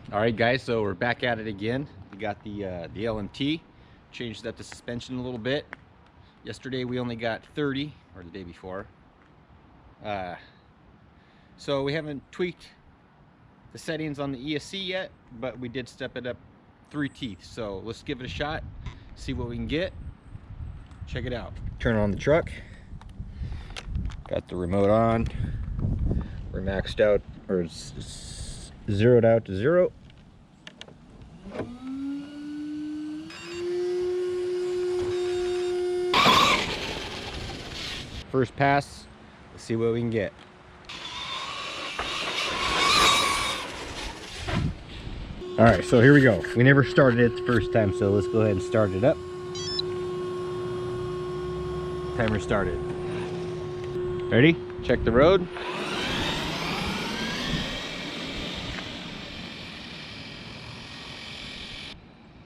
All right, guys, so we're back at it again. We got the LMT, changed up the suspension a little bit. Yesterday we only got 30, or the day before. So we haven't tweaked the settings on the ESC yet, but we did step it up 3 teeth. So let's give it a shot, see what we can get. Check it out. Turn on the truck. Got the remote on. We're maxed out, or zeroed out to 0. First pass, let's see what we can get. All right, so here we go. We never started it the first time, so let's go ahead and start it up. Timer started. Ready? Check the road.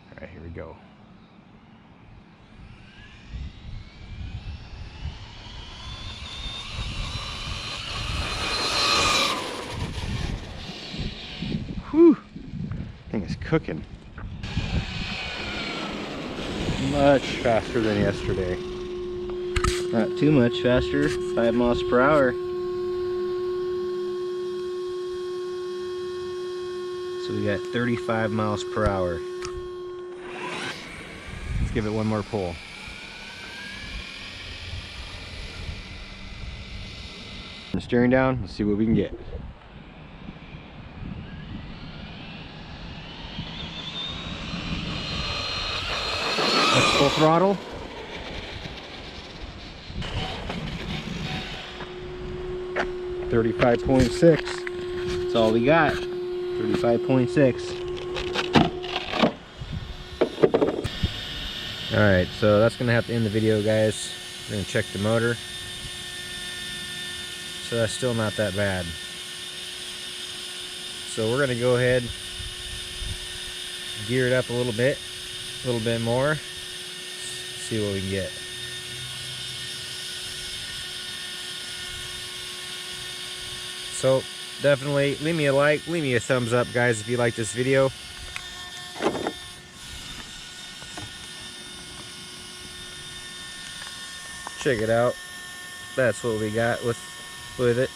All right, here we go. Whew, thing is cooking. Much faster than yesterday. Not too much faster, 5 miles per hour. So we got 35 miles per hour. Let's give it one more pull. Turn the steering down, let's see what we can get. That's full throttle. $35.6. That's all we got. 35.6. All right, so that's gonna have to end the video, guys. We're gonna check the motor. So that's still not that bad. So we're gonna go ahead, gear it up a little bit more, see what we can get. So definitely leave me a like, leave me a thumbs up, guys, if you like this video. Check it out. That's what we got with it.